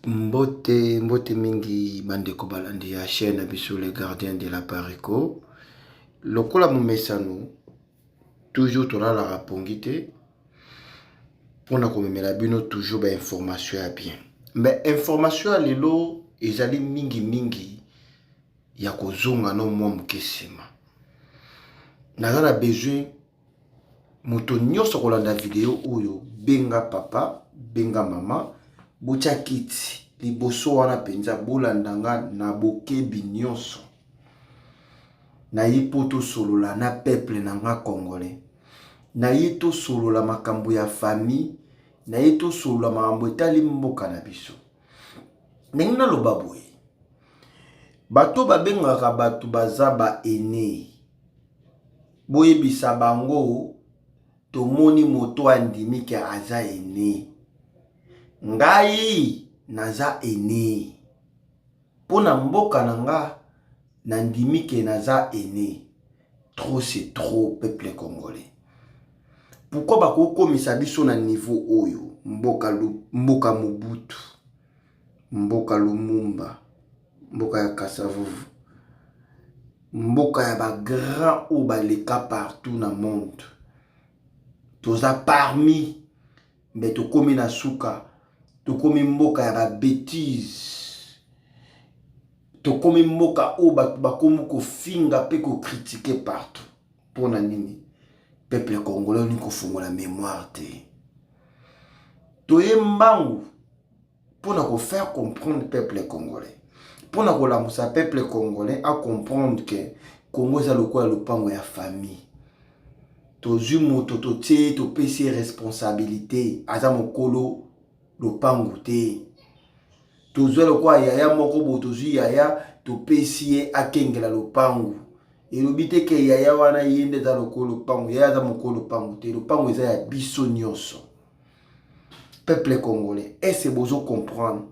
Mbote mingi bandeko balandi ya chaîne na biso les gardiens de la Parico. Lokola momesano toujours tolalaka pongi te mpona komemela bino toujours ba information ya bien. Mais information ya lelo ezali mingi ya kozonga no mwa moke nsima. Naza na besoin moto nyonso kolanda video oyo benga papa benga mama botia kiti liboso wana penza bolandanga na bokebi nyonso na ye po tosolola na peuple na nga congolais, na ye tosolola makambo ya famille, na ye tosolola makambo etali mboka na biso. Ndenge naloba boye bato babengaka bato baza ba aîné boyebisa bango tomoni moto andimi ke aza aîné. Ngai naza aîné pona mboka na nga nandimi ke naza aîné. Trop c'est trop peuple congolais. Pourquoi bakokomisa biso na niveau oyo mboka Mobutu, mboka Lumumba, mboka ya Kasavuvu, mboka ya ba grand ou baleka partout na monde. Toza parmi mais tokomi na suka, tokomi mboka ya ba bêtise, tokomi mboka o bakomi ko finga pe ko critiquer partout. Pona nini peuple congolais ni ko fungola mémoire te. Toye mbangu pona ko faire comprendre peuple congolais, pona ko lamusa peuple congolais à comprendre que Congo za lokola lopango ya famille. Tozwi moto totie topesi responsabilité aza mokolo lopango te. Tozwi lokola yaya moko bo tozwi yaya topesi ye akengela lopango. Elobi te ke yaya wana yende za lokolo lopango, yaya za mokolo lopango te. Lopango eza ya biso nyonso. Peuple congolais, est-ce que bozo comprendre?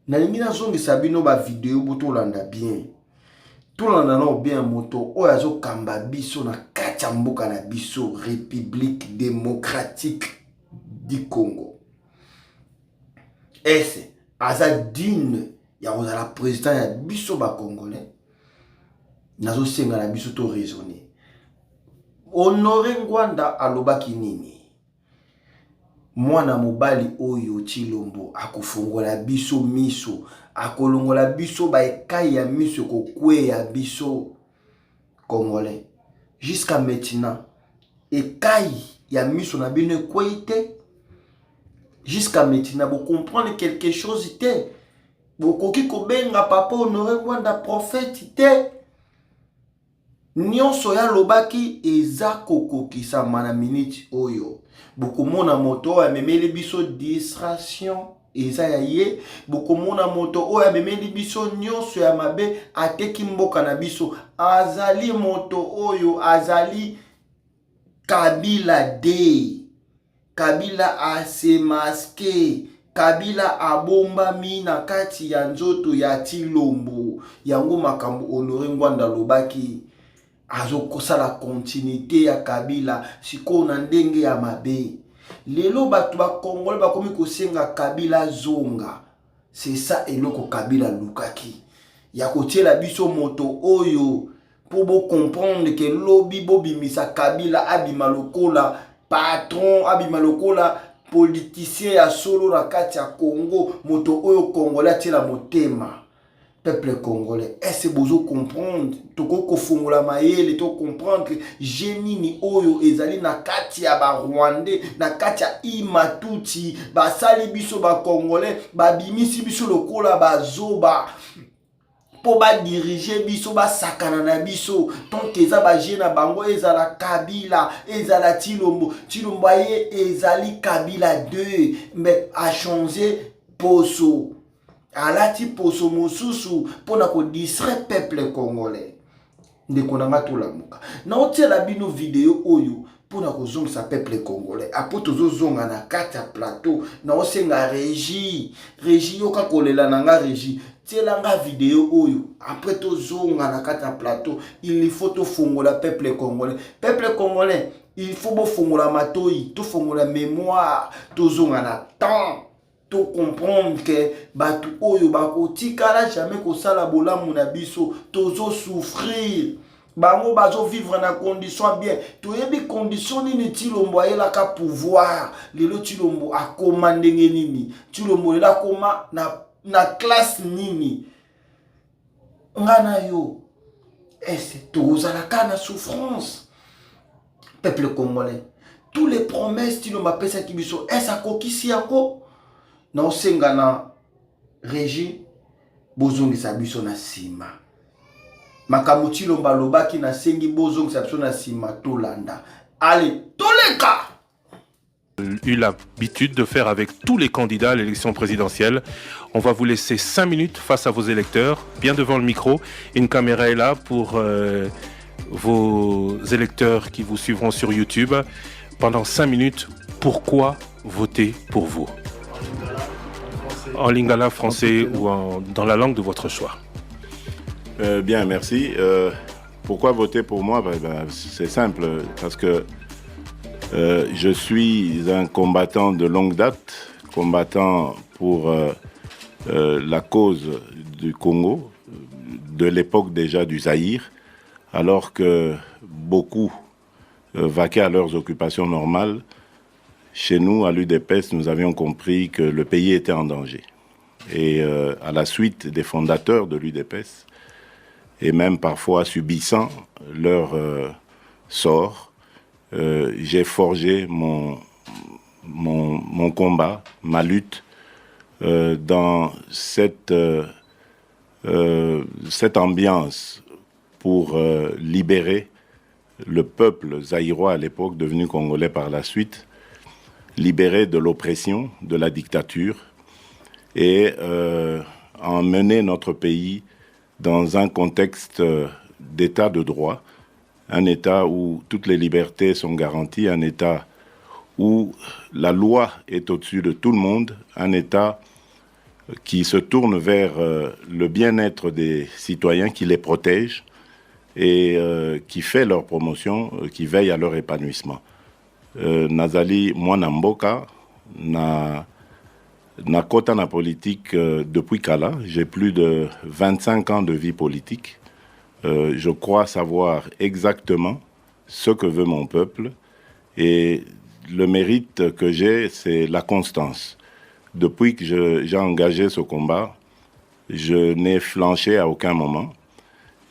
Nalingi nazongisa bino ba vidéo boto landa bien. Tout le monde bien moto oyazo kamba biso na kati ya mboka na biso République démocratique du Congo. Est-ce aza digne ya ozala président ya biso ba congolais? Nazo senga na biso to raisonner. Honoré Ngwanda alobaki nini? Mwana mobali oyo Chilombo akofungola biso miso, akolongola biso ba ekai ya miso kokwe ya biso congolais. Jusqu'à maintenant, ekai ya miso na bino ekweite. Jusqu'à maintenant, vous comprenez quelque chose te. Vous koki kobenga papa Honoré Ngwanda prophète te. Nyonso ya lobaki eza kokokisa mana minute oyo. Bokomona moto oyo amemeli biso distraction eza ya ye. Bokomona moto oyo amemeli biso nyonso ya mabe ateki mboka na biso. Azali moto oyo azali Kabila D. Kabila ase maske. Kabila abombami na kati ya nzoto ya Chilombo. Yango makambo Honoré Ngwanda lobaki. Azo kosala continuité ya Kabila siko na ndenge ya mabe. Lelo batu ba Congolais bakomi kosenga Kabila zonga. C'est ça eloko Kabila lukaki. Ya kotiela biso moto oyo pour bo comprendre que lobby bobimisa Kabila abima lokola patron, abima lokola politicien ya solo na kati ya Congo. Moto oyo Congolais tiela motema. Peuple congolais, est-ce que vous comprendre? Toko fungola mayele to comprendre que génie ni oyo ezali na kati ya ba Rwandais, na kati ya Imatuti, ba sali biso ba congolais, ba bimisi biso lokola ba zoba. Po ba diriger biso ba sakana na biso. Tant que eza ba jena bango ezala Kabila, ezala Chilombo, Chilombo ye ezali Kabila 2, mais a changé poso. Alati poso mosusu pona ko distraire peuple congolais. Ndeko nanga tolamuka. Na otiela bino video oyo pona ko zongisa peuple congolais. Apo tozo zonga na kati ya plateau na osenga régie. Régie yoka kolela nanga régie. Tiela nga video oyo. Après tozonga na kati ya plateau, il faut to fungola peuple congolais. Peuple congolais, il faut bo fungola matoi, to fungola mémoire, tozonga na temps. to comprendre que batu oyo bakotikala jamais kosala bolamu na biso tozo souffrir bango bazo vivre na condition bien toyebi condition nini Tshilombo ayelaka pouvoir lelo Tshilombo akoma ndenge nini Tshilombo lelo akoma na classe nini ngana yo est tozalaka na souffrance peuple congolais tous les promesses Tshilombo apesaki biso est akokisi yako na osenga na régie bozongisa biso na sima makambo Tshilombo alobaki na sengi bozongisa biso na sima tolanda allez toleka eu l'habitude de faire avec tous les candidats à l'élection présidentielle. On va vous laisser 5 minutes face à vos électeurs, bien devant le micro. Une caméra est là pour vos électeurs qui vous suivront sur YouTube. Pendant 5 minutes, pourquoi voter pour vous? En lingala, français ou dans la langue de votre choix. Bien, merci. Pourquoi voter pour moi? C'est simple, parce que je suis un combattant de longue date, combattant pour la cause du Congo, de l'époque déjà du Zaïre, alors que beaucoup vaquaient à leurs occupations normales. Chez nous, à l'UDPS, nous avions compris que le pays était en danger. Et à la suite des fondateurs de l'UDPS, et même parfois subissant leur sort, j'ai forgé mon combat, ma lutte dans cette ambiance pour libérer le peuple zaïrois à l'époque, devenu congolais par la suite, libérer de l'oppression, de la dictature et emmener notre pays dans un contexte d'état de droit, un État où toutes les libertés sont garanties, un État où la loi est au-dessus de tout le monde, un État qui se tourne vers le bien-être des citoyens, qui les protège et qui fait leur promotion, qui veille à leur épanouissement. Nazali Mwanamboka, na kota na politique depuis Kala, j'ai plus de 25 ans de vie politique. Je crois savoir exactement ce que veut mon peuple et le mérite que j'ai, c'est la constance. Depuis que j'ai engagé ce combat, je n'ai flanché à aucun moment.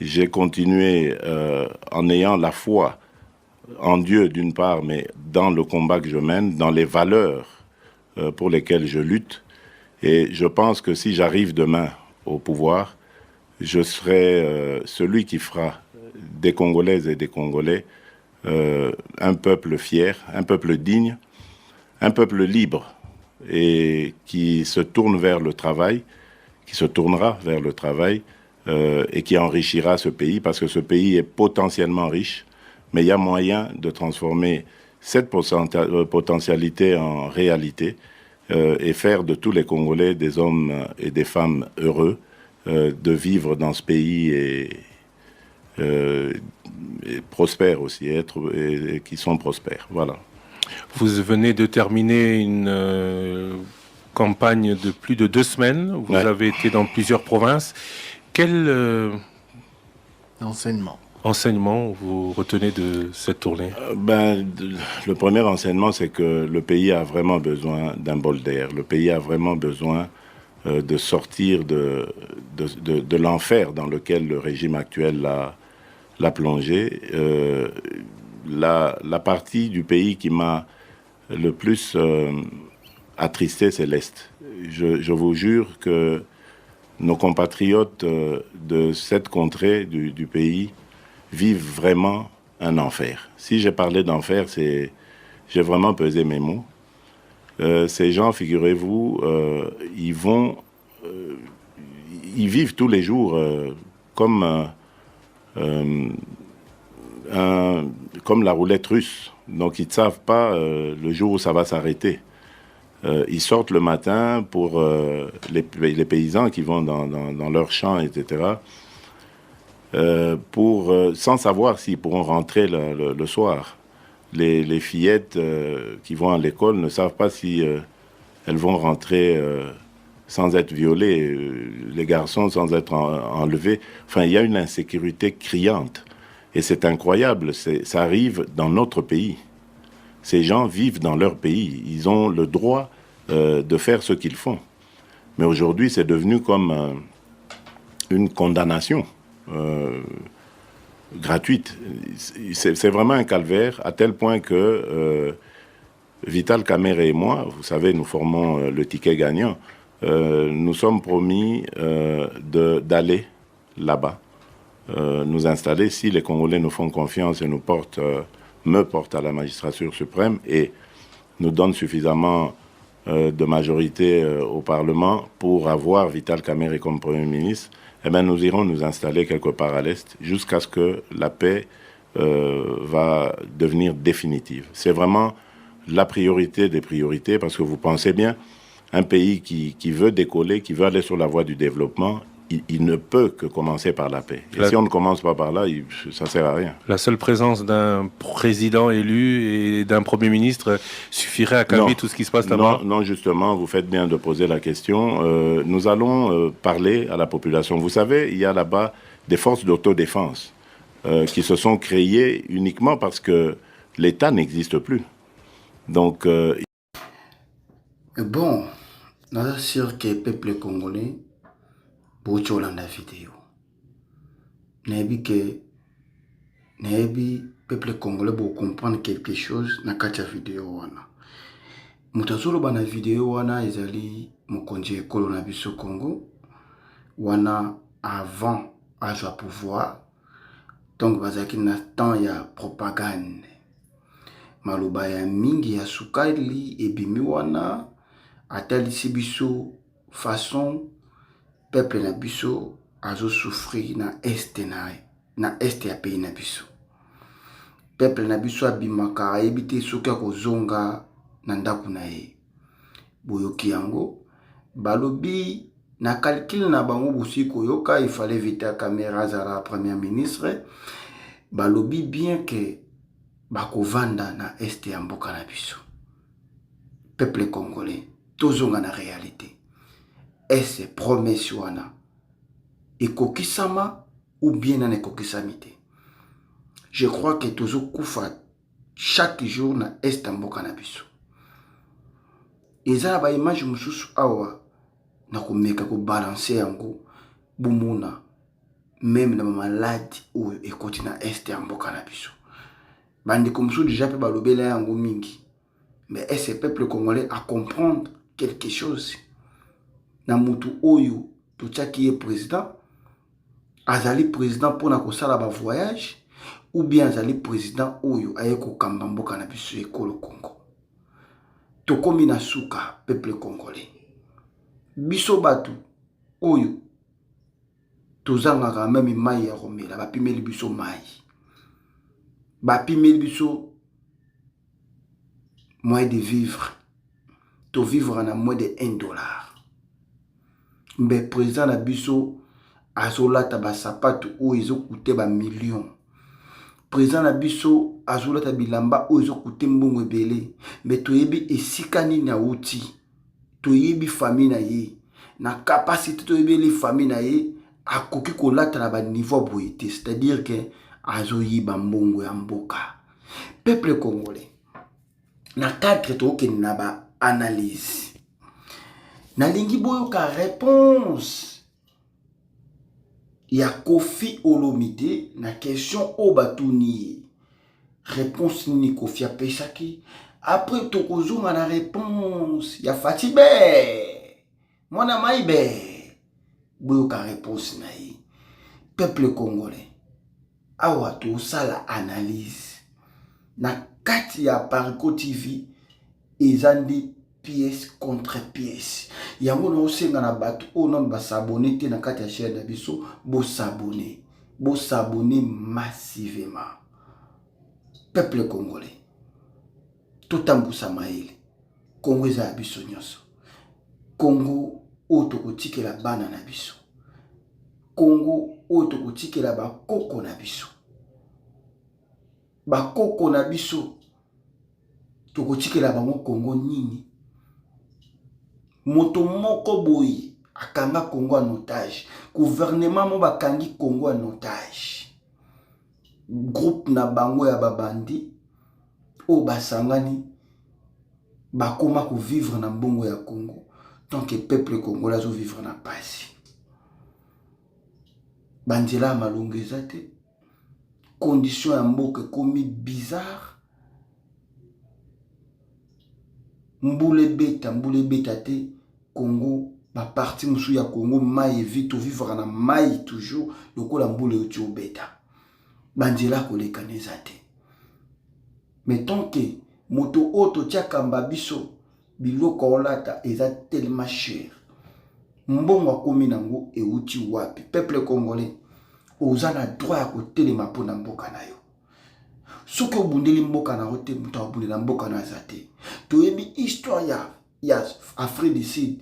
J'ai continué en ayant la foi en Dieu d'une part, mais dans le combat que je mène, dans les valeurs pour lesquelles je lutte. Et je pense que si j'arrive demain au pouvoir, je serai celui qui fera des Congolaises et des Congolais un peuple fier, un peuple digne, un peuple libre et qui se tourne vers le travail, qui se tournera vers le travail et qui enrichira ce pays parce que ce pays est potentiellement riche, mais il y a moyen de transformer cette potentialité en réalité et faire de tous les Congolais des hommes et des femmes heureux de vivre dans ce pays et prospères aussi, et qui sont prospères. Voilà. Vous venez de terminer une campagne de plus de 2 semaines. Vous avez été dans plusieurs provinces. Quel enseignement vous retenez de cette tournée? Le premier enseignement, c'est que le pays a vraiment besoin d'un bol d'air. Le pays a vraiment besoin de sortir de l'enfer dans lequel le régime actuel l'a plongé. La partie du pays qui m'a le plus attristé, c'est l'Est. Je vous jure que nos compatriotes de cette contrée du pays vivent vraiment un enfer. Si j'ai parlé d'enfer, j'ai vraiment pesé mes mots. Ces gens, figurez-vous, ils vivent tous les jours comme la roulette russe. Donc ils ne savent pas le jour où ça va s'arrêter. Ils sortent le matin pour les paysans qui vont dans leurs champs, etc., sans savoir s'ils pourront rentrer le soir. Les fillettes qui vont à l'école ne savent pas si elles vont rentrer sans être violées, les garçons sans être enlevés. Enfin, il y a une insécurité criante. Et c'est incroyable, ça arrive dans notre pays. Ces gens vivent dans leur pays. Ils ont le droit de faire ce qu'ils font. Mais aujourd'hui, c'est devenu comme une condamnation gratuite. C'est vraiment un calvaire, à tel point que Vital Kamerhe et moi, vous savez, nous formons le ticket gagnant, nous sommes promis d'aller là-bas, nous installer, si les Congolais nous font confiance et nous me portent à la magistrature suprême et nous donnent suffisamment de majorité au Parlement pour avoir Vital Kamerhe comme Premier ministre, eh bien, nous irons nous installer quelque part à l'Est jusqu'à ce que la paix va devenir définitive. C'est vraiment la priorité des priorités, parce que vous pensez bien, un pays qui veut décoller, qui veut aller sur la voie du développement, il ne peut que commencer par la paix. Et si on ne commence pas par là, ça ne sert à rien. La seule présence d'un président élu et d'un Premier ministre suffirait à calmer tout ce qui se passe là-bas? Non, justement, vous faites bien de poser la question. Nous allons parler à la population. Vous savez, il y a là-bas des forces d'autodéfense qui se sont créées uniquement parce que l'État n'existe plus. Donc... Bon, nous sommes sûrs que le peuple congolais pour la vidéo. Le peuple congolais pour comprendre quelque chose dans la vidéo. Mutazolo bana vidéo wana ezali mokonzi ekolo na biso Congo wana avant à pouvoir, donc bazaki na temps ya propagande maloba ya mingi ya sukali ebimi wana atalisi biso façon peuple na biso azo souffrir na este ya pays na biso. Peuple na biso abimaka ayebite soki akozonga na ndako na ye. Boyoki yango balobi na calcul na bango bosiko yoka il fallait Vital Kamerhe azala premier ministre. Balobi bien que bakovanda na este ya mboka na biso. Peuple congolais tozonga na réalité. Est-ce promesse wana ekokisama ou bien na ekokisamite? Je crois que tozo kufa chaque jour na est ya mboka na biso. Eza ba image mususu awa na komeka ko balancer yango bumuna même na maladi ou ekoti na est ya mboka na biso. Bandi comme ça déjà pe balobela yango mingi. Mais est-ce que le peuple congolais à comprendre quelque chose? Na mutu oyo totiaki ye président, azali président pour na kosala ba voyage ou bien azali président oyo aye kokamba mboka na biso ekolo Congo. Tokomi na suka peuple congolais. Biso batu oyo tozangaka même mai ya komela bapimeli biso mai. Bapimeli biso moyen de vivre. To vivre na moins de $1. Mais président na biso azolata ba sapato oyo ezokute ba millions. Président na biso azolata bilamba oyo ezokute mbongo ebele. Mais toyebi esika nini auti. Toyebi famille na ye. Na capacité toyebi les famille na ye akoki kolata na ba niveau boyete. C'est-à-dire que azoyiba mbongo ya mboka. Peuple congolais. Na cadre toke na ba analyse. Na lingi boyo ka réponse. Ya Kofi Olomide na question obatuni. Réponse ni Kofi apesaki. Après tokozonga na réponse ya Fatibe. Mwana maibe. Boyo ka réponse na ye. Peuple congolais. Awa to sala analyse. Na kati ya Parco TV ezandi pièce contre pièce. Yango na osenga na bato o non ba s'abonner te na kati ya chaîne na biso bo s'abonner. Bo s'abonner massivement. Peuple congolais. Totambusa maele. Congo eza biso nyonso. Congo oto kotikela bana na biso. Congo oto kotikela ba koko na biso. Ba koko na biso tokotikela bango Congo nini moto moko boyi akanga Congo en otage, gouvernement mo bakangi Congo en otage, groupe na bango ya babandi o basangani bakoma ko vivre na mbongo ya Congo, tant que peuple congolais zo vivre na pasi. Banzela malungeza te, condition ya mboka komi bizarre. Mboule beta te, Congo, ba parti musu ya Congo, mai vite vivre na mai toujours, lokola mboule uti obeta. Banzela koleka neza te. Mais tant que moto oto tiakamba biso, biloko olata eza tellement cher. Mbongo akomi nango e uti wapi. Peuple congolais, oza na droit ya kotelema pona mboka na yo. Soki obundeli mboka na rote, muta obundela mboka na zate. Toyebi histoire ya Afrique du Sud.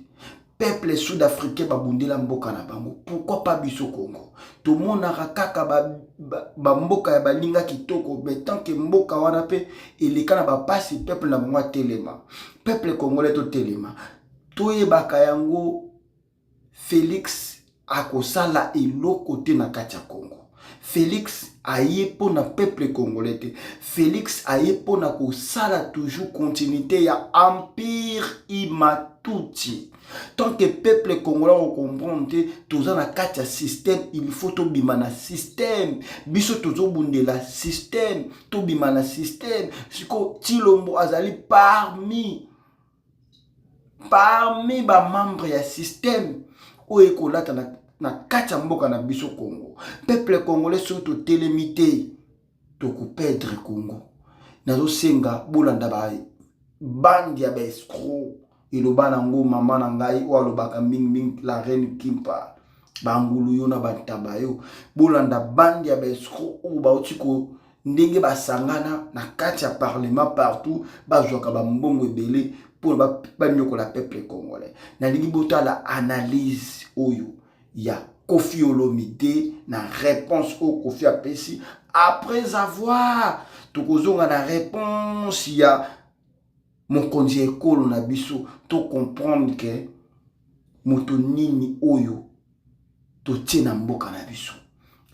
Peuple sud-africain babundela mboka na bango. Pourquoi pas biso Congo? Tout le monde a kaka ba mboka ya balinga kitoko, mais tant que mboka wana pe eleka na ba pasi peuple na bango telema. Peuple congolais to telema. Toyebaka yango Félix akosala eloko te na kati ya Congo. Félix aye po na peuple congolais te. Félix aye po na kosala toujours continuité ya empire Imatuti. Tant que peuple congolais on comprend te, toza na kati ya système, il faut to bima na système. Biso tozo bundela système, to bima na système. Siko Tshilombo azali parmi ba membre ya système o ekolata na kati ya mboka na biso Congo. Peuple congolais surtout télémité to ko perdre Congo. Nazo senga bolanda ba bandi ya escroc iloba nango mama na ngai o alobaka ming la reine Kimpa bangulu yo na bantaba yo bolanda bandi ya escroc o ba otiko ndenge basangana na kati ya parlement partout bazwaka ba mbongo ebele pour ba nyoko la peuple congolais. Na lingi botala analyse oyo ya Kofi Olomide na réponse au Kofi apesi après avoir tokozonga na réponse ya mon konzi ekolo na biso to comprendre que moto nini oyo to tina mboka na biso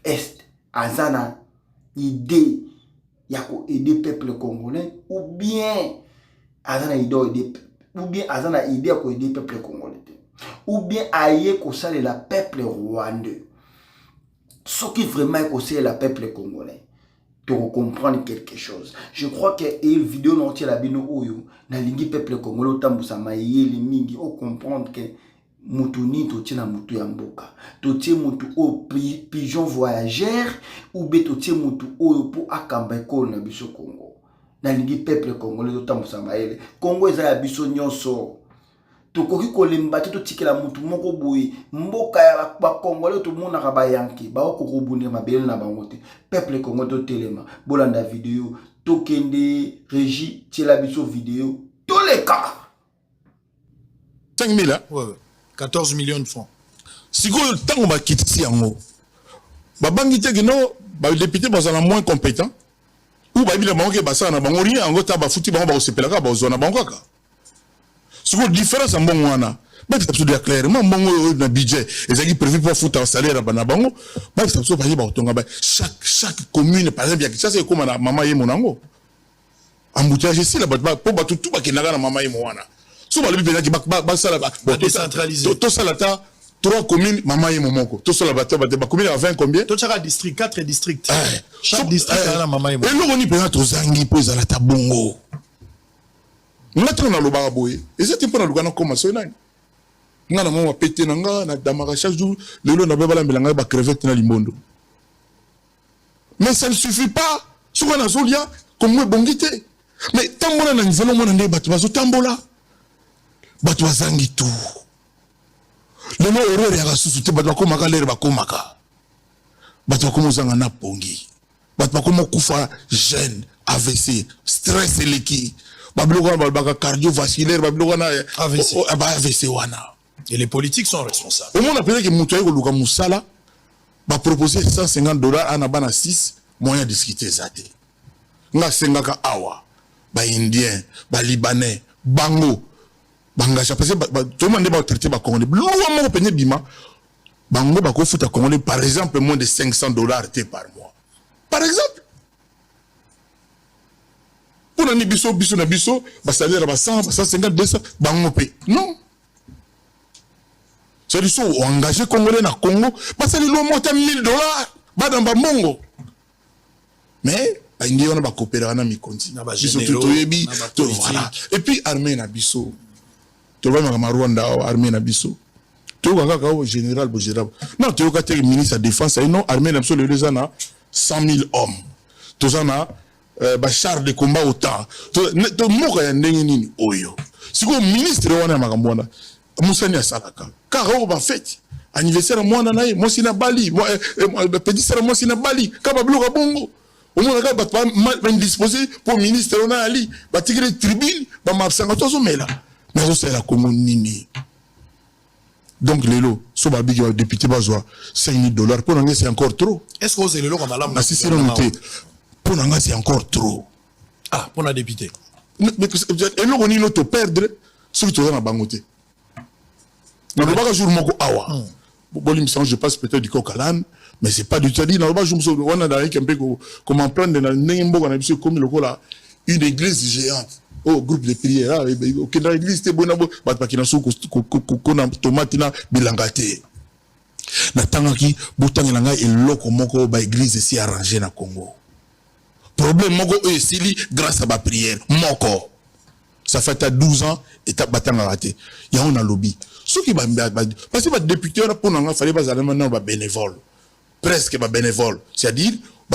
est azana idée ya ko aider peuple congolais ou bien azana idée ya ko aider peuple congolais ou bien aye ko sale la peuple rwandais. Ce qui vraiment ko sale la peuple congolais pour comprendre quelque chose. Je crois que une vidéo non la bino oyo na lingi peuple congolais tambusa mayele mingi o comprendre que mutu ni to tina mutu ya mboka. To tie mutu o pigeon voyageur ou be to tie mutu oyo pour akamba ekolo na biso Congo. Na lingi peuple congolais tambusa mayele. Congo eza ya biso nyonso. Tokoki kolemba te to tikela mutu moko boyi mboka ya ba congolais to mona ka ba yanki ba ko kobunde mabele na bango te. Peuple congolais to telema bolanda vidéo to kende régie tiela biso vidéo tous les cas 5 000 hein? Ouais, 14 millions de francs. Si vous avez un kitisi yango, babangi te gino ba député bazana moins compétent ou ba bila bango ke basana bango rien ngo ta ba futi bango ba osepelaka ba ozona bango kaka. Si vous différence en bon wana, ba ki absolument clairement bango na budget ezaki prévu pour foutre un salaire ba na bango, ba ki absolument ba otonga ba chaque commune par exemple ça c'est comme na mama ye monango. Embouteillage ici là ba po ba tout ba kenaka na mama ye wana. So ba lebi penaki ba sala ba décentralisé. To sala ta 3 communes, maman et momoko. Tout ça, la commune à 20 combien? Tout ça, district, 4 districts. Chaque district a la maman et momoko. Et nous, on y peut être zangi, puis à la tabongo. Nous avons le baraboye. Et c'est un peu dans le comme ça. Nous avons pété dans le damara chaque jour. Le long, on a besoin de la crevette dans l'imondo. Mais ça ne suffit pas. Ce qu'on a zolia, comme moi, bon guité. Mais tant qu'on a un zélo, on a un débat, tu vas au tambola. Batu zangi tout. Le mot erreur ya kasusu te bato komaka lere bakomaka bato komozanga na pongi bato komo kufa jeune AVC stress eleki babiloko na baka cardiovasculaire babiloko na AVC wana et les politiques sont responsables. au monde appelé que mutu ayi koluka musala ba proposer $150 ana bana 6 moyen discuter zate nga sengaka awa ba indien ba libanais bango Bangage parce que tout le monde va traiter ba congolais. Loi moko penye bima. Bango bako futa congolais par exemple moins de $500 par mois. Par exemple. Pour nani biso na biso, ba salaire ba 100, 150, 200 bango pe. Non. C'est du so engagé congolais na Congo, parce que le loi monte à $1000 ba dans ba mongo. Mais bangi on ba coopérer na mi konti. Biso tout yebi, tout voilà. Et puis armée na biso. Tu vois, Rwanda, armée Nabiso. Tu vois, général, non, tu vois, le ministre de la Défense, non, armée Nabiso, le deux ans, 100 000 hommes. Tu vois, char de combat autant. Tu vois, si le ministre de la Défense, Moussania Salaka, car on va fête. Anniversaire, moi, moi, c'est na Bali. Moi, petit sera moi, c'est na Bali. Kabablo, Bongo. Au moins, on va indisposé pour le ministre de la Défense. Va tirer tribune, va m'absenter, mais là. Mais c'est la commune nini. Donc, les lots, si le député va $5,000, pour nous, c'est encore trop. Est-ce que vous avez le lot comme madame? Pour nous, c'est encore trop. Ah, pour la députée. Et nous, on est notre perdre, ce que tu as dans la bangote. Dans le bagage, awa. Je passe peut-être du coq à l'âne, mais c'est pas du tout dit. Dans le bagage, on a un peu comme en plein de la comme une église géante. Oh, groupe de prière, ok, dans l'église, c'était bon, mais pas qu'il y a un tomate, bilangate. Na tangaki, boutan langa et loko moko ba église ici arrangé na Congo. Problème moko sili grâce à ma prière. Moko. Ça fait 12 ans et t'as batanga raté. Il y a un lobby. Ceux qui parce que les députés, pour nous, il fallait pas bénévole. Presque bénévole. C'est-à-dire,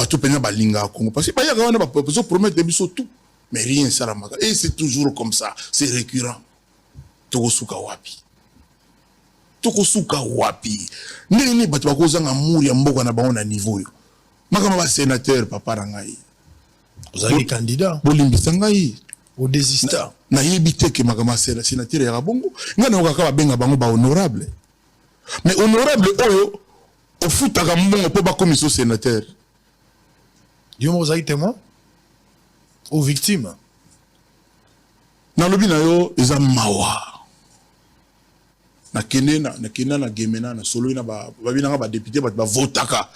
tout le monde linga Congo. Parce que il y a un promettre des tout. Mais rien ça la. Et c'est toujours comme ça. C'est récurrent. Togosuka wapi. Togosuka wapi. Nini batu bakozanga muri ya mboka na baona niveau yo. Makama ba sénateur papa rangai. Vous avez des candidats. Bolimbisa ngai. Au désistant. Na yebite ke makama sénateur ya bongo. Ngana okaka benga bango ba honorable. Mais honorable oyo au futaka mbongo po ba commission sénateur. Dieu vous avez témoin aux victimes. Na lobi na yo eza mawa. Na kena na gemena na solo na ba bina ba député ba votaka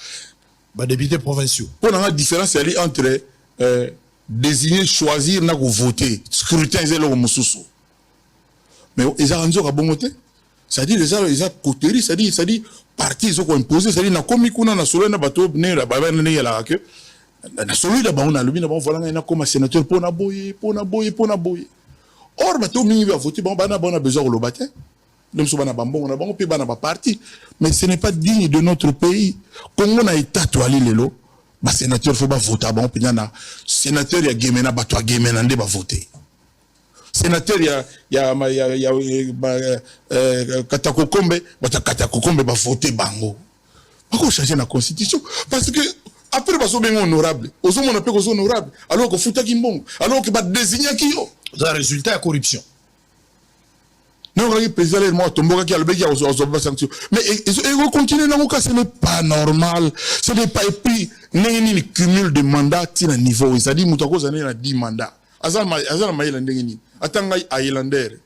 ba députés provinciaux. Pour la différence entre désigner, choisir na voter, scrutin c'est le mususu. Mais ils ont rendu à bon côté. C'est-à-dire les a coterie, c'est-à-dire parti ils ont imposé, c'est-à-dire na komi kuna na solo na bato ne la ba na ya la que na solo da ba on a lobi na ba voilà na comme sénateur pour na boyer. Or bato mingi va voter bon bana besoin de le battre. Même si on a bambon, on a bon pays, on a parti, mais ce n'est pas digne de notre pays. Quand on a été toilé les lots, bah sénateur faut pas voter, bon pays na sénateur ya Gemena, bah toi Gemena ne va voter. Sénateur ya Katakokombe, bah toi Katakokombe va voter bango. Pourquoi changer la constitution? Parce que après bah so bien honorable, aux hommes on appelle aux honorables, alors que fouta kimbong, alors que bah désigner qui yo. C'est un résultat de corruption. Non, le président est mort, mais ils continuent dans le cas, ce n'est pas normal. Ce n'est pas, et puis, il y a un cumul de mandats à niveau. C'est-à-dire, Moutako, il y a 10 mandats. Azal Maïlandé, attends, Highlander,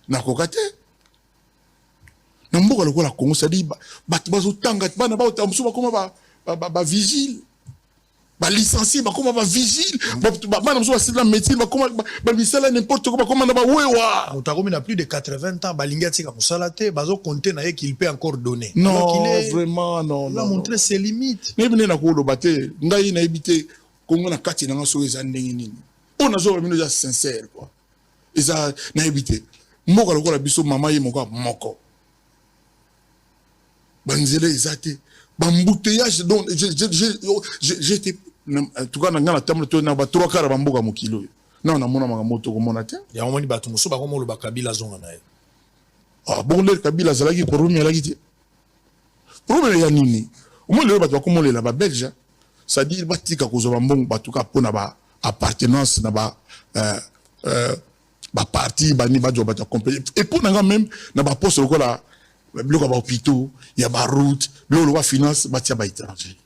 Nakokate. Namboka, le Congo, c'est-à-dire, Batbazo Tanga, vigile. Bah licencié bah comment va vigile bah madame soit la médecine bah comment bah misala n'importe quoi comment na ba wewa Moutakomi n'a plus de 80 ans bah linga tika musalate bazo compter na qu'il peut encore donner non vraiment non il a montré ses limites mais bien na ko lo baté ngai na ebité Congo na kati na ngaso eza ndenge nini on a zo bino ya sincère quoi eza na ebité moko lokola biso mama ye moko banzele ezate bambouteillage donc j'étais en tout cas dans la table to na ba 3 quarts bamboka mokilo non na mona moto ko mona te ya omoni batu muso ba komo lo bakabila zonga na ye ah bon le kabila zalaki problème ya laki problème ya nini au moins le batu ko molela ba belge ça dit batika ko zo bambongo batu ka pona ba appartenance na ba parti ba ni ba jo ba compagnie et pour nga même na ba poste ko la bloc ba hôpitaux il y a ba route le loi finance ba tia ba étranger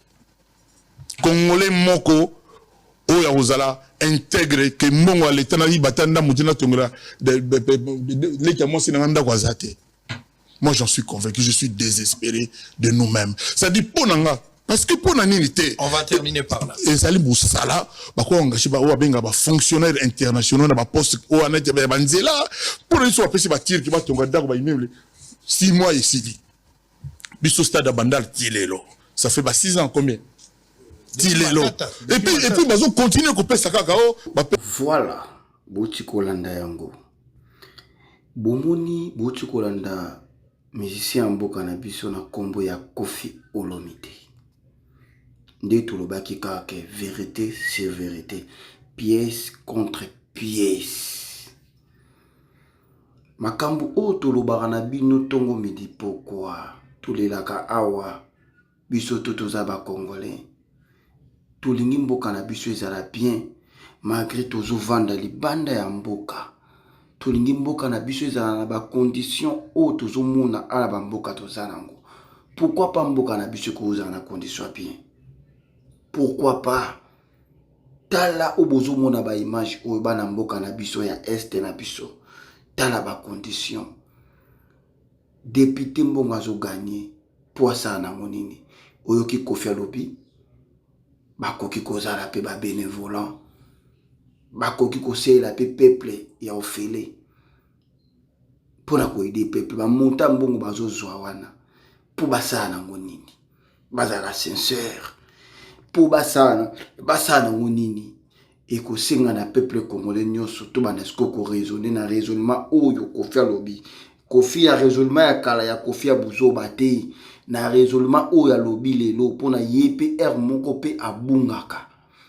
Congolais moko oya ozala intègre que mbongo à l'état na batanda mutina tongela les camo sinanga kwa zate. Moi j'en suis convaincu, je suis désespéré de nous-mêmes. Ça dit ponanga parce que pour nanité On va terminer par là. et ça les boussala ba ko engagé ba o benga ba fonctionnaire international na ba poste o anete ba banzela pour les soit pesi ba tir ki ba tonga ndako ba immeuble 6 mois ici. Biso stade bandal tilelo. Ça fait 6 ans combien? Tilelo. Et puis bazo continuer ko pesa kaka o ba Voilà, boti kolanda yango. Bomoni boti kolanda musicien mboka na biso na kombo ya Koffi Olomide. Nde tolobaki kaka vérité sur vérité, pièce contre pièce. Makambu o tolobaka na bino tongo midi pourquoi tolelaka awa biso toza ba congolais. Tolingi mboka na biso ezala bien malgré tozo vanda libanda ya mboka. Tolingi mboka na biso ezala na ba condition o tozo mona ala ba mboka toza nango. Pourquoi pas mboka na biso ko ezala na condition bien? Pourquoi pas? Tala o bozo mona ba image o ba na mboka na biso ya est na biso. Tala ba condition. Député mbongo zo gagner poisa na monini. Oyoki Koffi Alobi bakoki kozala pe ba bénévolant bakoki kosela pe peuple ya ofele pona ko aider peuple ba monta mbongo bazozwa wana po basala nango nini bazala sincère po basala nango nini ekosenga na peuple congolais nyonso to bana ko raisonner na raisonnement oyo Koffi Alobi Koffi ya raisonnement ya kala ya Koffi ya buzoba te na raisonnement oyo alobi lelo pona yepe moko pe abungaka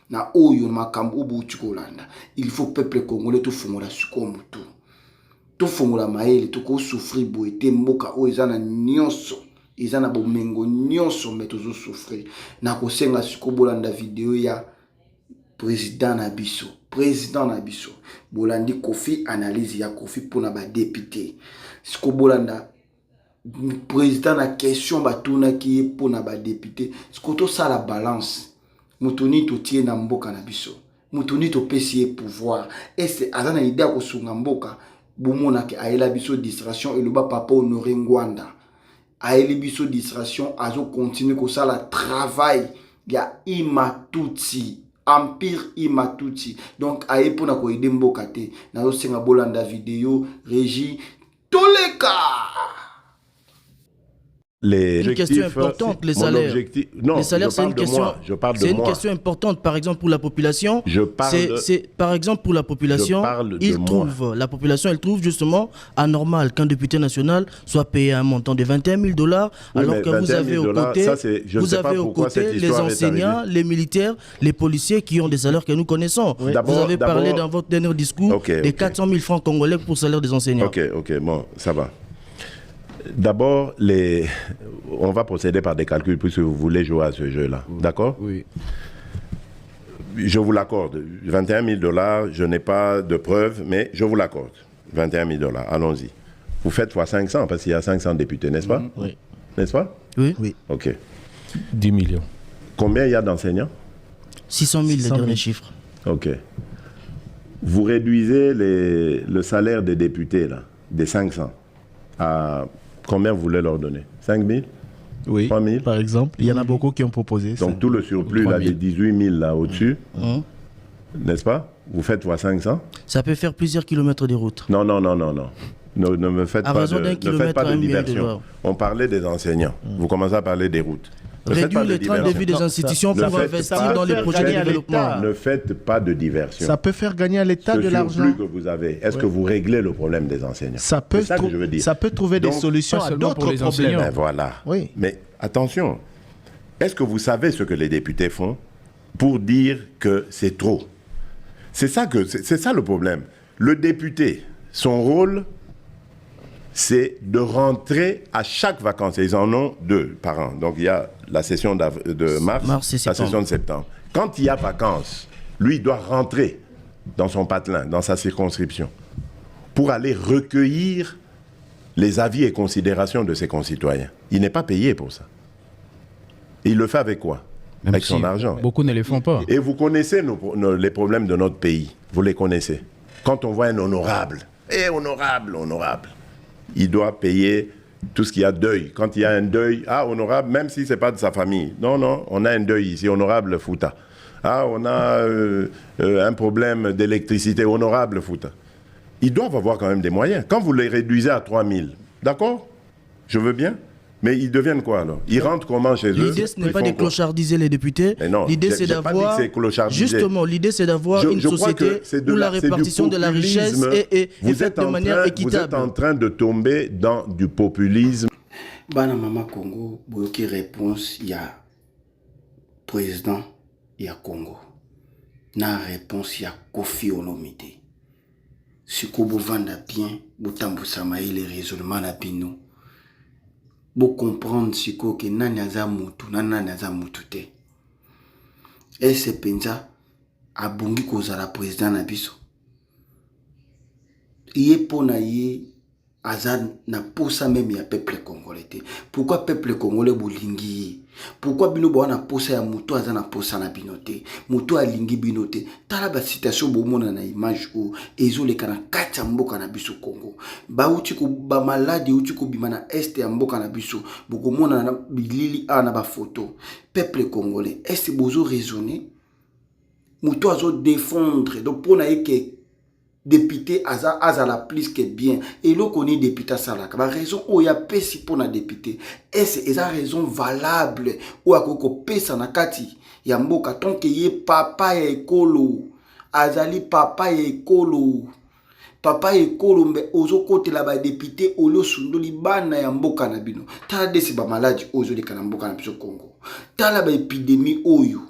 na oyo makambo obuti kolanda. Il faut peuple congolais to fongola sukomu to fongola maele to ko souffrir boete mboka oyo ezana nyonso ezana bomengo nyonso metozo souffrir na kosenga sikobolanda video ya président na biso bolandi Koffi analyse ya Koffi pona ba député sikobolanda président na question batuna ki pona ba député sikoto sala balance mutuni to tie na mboka na biso mutuni to pesi pouvoir est azana idea ko sunga mboka bomona ke aela biso distraction et le ba papa Honoré Ngwanda aela biso distraction azo continuer ko sala travail ya Imatutsi Empire Imatutsi donc aye pona ko aider mboka te na zo senga bolanda video régie toleka. Une question importante, les salaires. Non, les salaires, c'est une question. C'est une question importante, par exemple pour la population. Par exemple pour la population, la population, elle trouve justement anormal qu'un député national soit payé un montant de 21 000 $, alors que vous avez aux côtés les enseignants, les militaires, les policiers qui ont des salaires que nous connaissons. Oui. Vous avez parlé dans votre dernier discours des 400 000 francs congolais pour le salaire des enseignants. Ok, bon, ça va. D'abord, on va procéder par des calculs puisque vous voulez jouer à ce jeu-là. D'accord? Oui. Je vous l'accorde. 21 000 $, je n'ai pas de preuves, mais je vous l'accorde. 21 000 $, allons-y. Vous faites fois 500 parce qu'il y a 500 députés, n'est-ce pas? Oui. N'est-ce pas? Oui. Ok. 10 millions. Combien il y a d'enseignants? 600 000, le dernier chiffre. Ok. Vous réduisez le salaire des députés, là, des 500, à... Combien vous voulez leur donner? 5 000? Oui, 3 000? par exemple. Il y en a beaucoup qui ont proposé. Donc tout le surplus, là, les 18 000 là au-dessus, n'est-ce pas? Vous faites fois 500? Ça peut faire plusieurs kilomètres de route. Non. Ne me faites pas de diversion. On parlait des enseignants. Vous commencez à parler des routes. Réduire le train de vie des institutions pour investir dans les projets de développement. Ne faites pas de diversion. Ça peut faire gagner à l'État de l'argent. Ce surplus que vous avez, est-ce que vous réglez le problème des enseignants? Ça peut, ça que je veux dire. Ça peut trouver des solutions à d'autres problèmes. Ben voilà. Oui. Mais attention, est-ce que vous savez ce que les députés font pour dire que c'est trop? C'est ça le problème. Le député, son rôle, c'est de rentrer à chaque vacances. Et ils en ont 2 par an. Donc il y a la session de mars et la session de septembre. Quand il y a vacances, lui, il doit rentrer dans son patelin, dans sa circonscription, pour aller recueillir les avis et considérations de ses concitoyens. Il n'est pas payé pour ça. Et il le fait avec quoi? Même avec si son argent. Beaucoup ne les font pas. Et vous connaissez les problèmes de notre pays. Vous les connaissez. Quand on voit un honorable, honorable, il doit payer tout ce qu'il y a deuil. Quand il y a un deuil, honorable, même si ce n'est pas de sa famille. Non, on a un deuil ici, honorable Fouta. On a un problème d'électricité, honorable Fouta. Ils doivent avoir quand même des moyens. Quand vous les réduisez à 3 000, d'accord? Je veux bien. Mais ils deviennent quoi alors? Ils rentrent comment chez eux? L'idée, ce n'est pas de clochardiser les députés. L'idée, c'est d'avoir. Justement, l'idée, c'est d'avoir une société où la répartition de la richesse est faite de manière équitable. Vous êtes en train de tomber dans du populisme. Bana Mama Congo, boyoki réponse, il y a président, il y a Congo. Na réponse, il y a Kofi Olomide. Si vous vendez bien, vous tamboussama les raisonnements na bino. Pour comprendre ce que nani aza mutu nani aza mutu te. Et c'est penza abongi kozala président na biso. Iye pona ye aza na posa même ya peuple congolais te. Pourquoi peuple congolais bolingi? Pourquoi bino bo na posa ya mutu aza na posa na bino te? Mutu alingi bino te. Tala ba citation bo mona na image o ezoleka na kati ya mboka na biso Congo. Ba uti ko ba malade uti ko bima na est ya mboka na biso. Boko mona na bilili na ba photo. Peuple congolais, est-ce bozo raisonner? Mutu azo défendre donc pona yeke député azala plus que bien et l'on connaît député salaka la raison où il y a pesi pour na député et c'est la raison valable où a koko pesa na kati ya mboka tant que ye papa ya ekolo azali papa ya ekolo mbe ozo kote la ba député olo sundoli bana ya mboka na bino tala desi ba maladi ozo leka na mboka na biso Congo tala ba épidémie oyo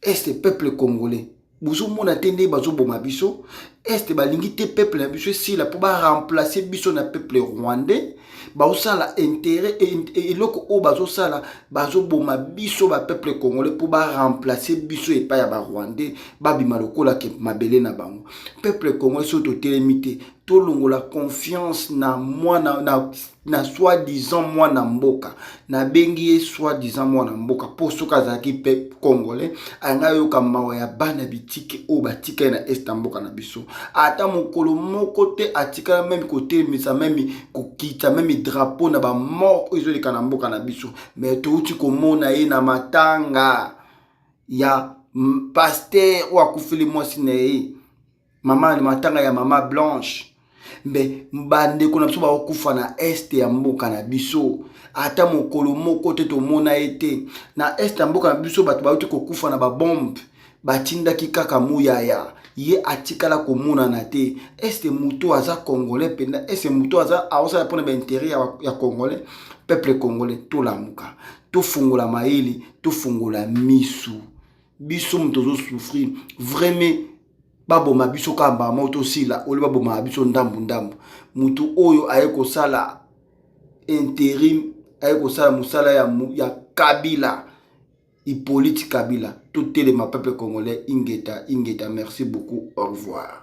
est peuple congolais bozo mona tende bazo boma biso est balingi te peuple na biso si la pour remplacer biso na peuple rwandais ba osala intérêt et loko o bazo sala bazo boma biso ba peuple congolais pour remplacer biso et pas ya ba rwandais ba bima lokola ke mabele na bango peuple congolais so to telemité to longo la confiance na moi na soi-disant moi na mboka na bengi soi-disant moi na mboka poso kazaki peuple congolais anga yo kamawa ya bana bitike o batika na est mboka na biso ata mokolo moko te atika même côté misa même kokita même drapeau na ba mort ezoli kana mboka na biso mais to uti komona ye na matanga ya pasteur ou akufili mwasi na ye mama ni matanga ya mama Blanche mais bande ko na biso ba kufa na est ya mboka na biso ata mokolo moko te to mona ete na est ya mboka na biso bato ba uti ko kufa na ba bombe batindaki kaka muyaya ye atikala komona na te est muto aza congolais penda est muto aza aosa pona ba intérêt ya congolais peuple congolais to lamuka to fungola maili to fungola misu biso muto souffrir vraiment baboma biso kamba moto sila ole baboma biso ndambu mutu oyo ayeko sala intérim ayeko sala musala ya Kabila Hippolyte Kabila tout le peuple congolais ingeta merci beaucoup au revoir.